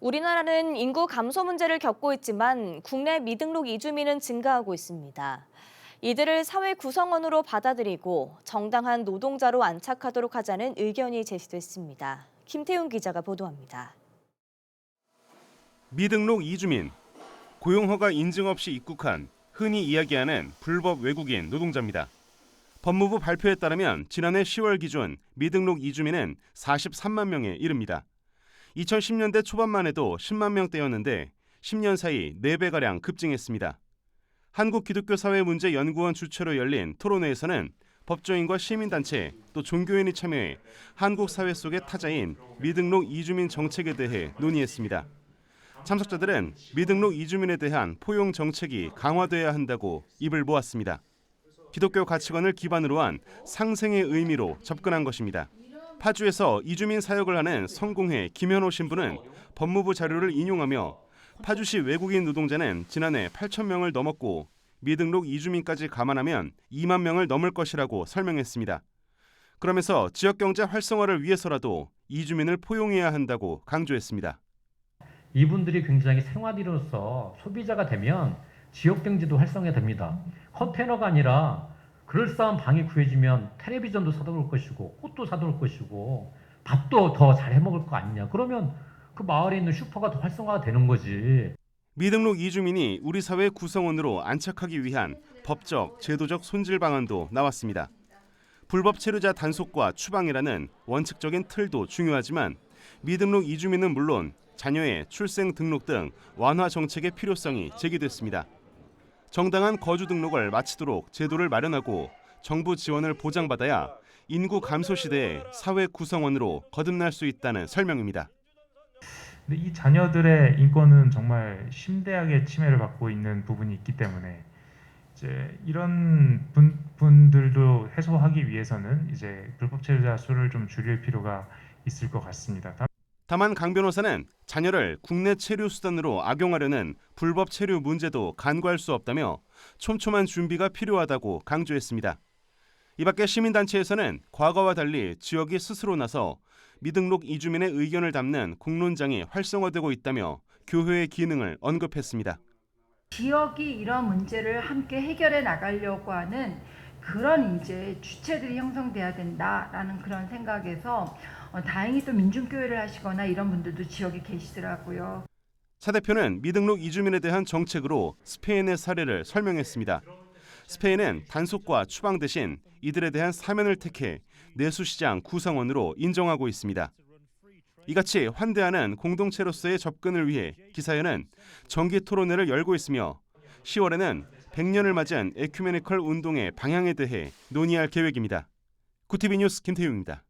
우리나라는 인구 감소 문제를 겪고 있지만 국내 미등록 이주민은 증가하고 있습니다. 이들을 사회 구성원으로 받아들이고 정당한 노동자로 안착하도록 하자는 의견이 제시됐습니다. 김태훈 기자가 보도합니다. 미등록 이주민, 고용허가 인증 없이 입국한 흔히 이야기하는 불법 외국인 노동자입니다. 법무부 발표에 따르면 지난해 10월 기준 미등록 이주민은 43만 명에 이릅니다. 2010년대 초반만 해도 10만 명대였는데 10년 사이 4배가량 급증했습니다. 한국기독교사회문제연구원 주최로 열린 토론회에서는 법조인과 시민단체 또 종교인이 참여해 한국 사회 속의 타자인 미등록 이주민 정책에 대해 논의했습니다. 참석자들은 미등록 이주민에 대한 포용 정책이 강화돼야 한다고 입을 모았습니다. 기독교 가치관을 기반으로 한 상생의 의미로 접근한 것입니다. 파주에서 이주민 사역을 하는 성공회 김현호 신부는 법무부 자료를 인용하며 파주시 외국인 노동자는 지난해 8천 명을 넘었고 미등록 이주민까지 감안하면 2만 명을 넘을 것이라고 설명했습니다. 그러면서 지역경제 활성화를 위해서라도 이주민을 포용해야 한다고 강조했습니다. 이분들이 굉장히 생활인으로서 소비자가 되면 지역경제도 활성화됩니다. 컨테이너가 아니라 그럴싸한 방이 구해지면 텔레비전도 사다 올 것이고 꽃도 사다 올 것이고 밥도 더 잘 해먹을 거 아니냐. 그러면 그 마을에 있는 슈퍼가 더 활성화가 되는 거지. 미등록 이주민이 우리 사회 구성원으로 안착하기 위한 법적, 제도적 손질 방안도 나왔습니다. 불법 체류자 단속과 추방이라는 원칙적인 틀도 중요하지만 미등록 이주민은 물론 자녀의 출생 등록 등 완화 정책의 필요성이 제기됐습니다. 정당한 거주 등록을 마치도록 제도를 마련하고 정부 지원을 보장받아야 인구 감소 시대에 사회 구성원으로 거듭날 수 있다는 설명입니다. 근데 이 자녀들의 인권은 정말 심대하게 침해를 받고 있는 부분이 있기 때문에 이제 이런 분들도 해소하기 위해서는 이제 불법 체류자 수를 좀 줄일 필요가 있을 것 같습니다. 다만 강 변호사는 자녀를 국내 체류 수단으로 악용하려는 불법 체류 문제도 간과할 수 없다며 촘촘한 준비가 필요하다고 강조했습니다. 이 밖에 시민단체에서는 과거와 달리 지역이 스스로 나서 미등록 이주민의 의견을 담는 공론장이 활성화되고 있다며 교회의 기능을 언급했습니다. 지역이 이런 문제를 함께 해결해 나가려고 하는 그런 이제 주체들이 형성돼야 된다라는 그런 생각에서 다행히 또 민중교회를 하시거나 이런 분들도 지역에 계시더라고요. 차 대표는 미등록 이주민에 대한 정책으로 스페인의 사례를 설명했습니다. 스페인은 단속과 추방 대신 이들에 대한 사면을 택해 내수시장 구성원으로 인정하고 있습니다. 이같이 환대하는 공동체로서의 접근을 위해 기사회는 정기 토론회를 열고 있으며 10월에는 100년을 맞은 에큐메니컬 운동의 방향에 대해 논의할 계획입니다. 구티비 뉴스 김태용입니다.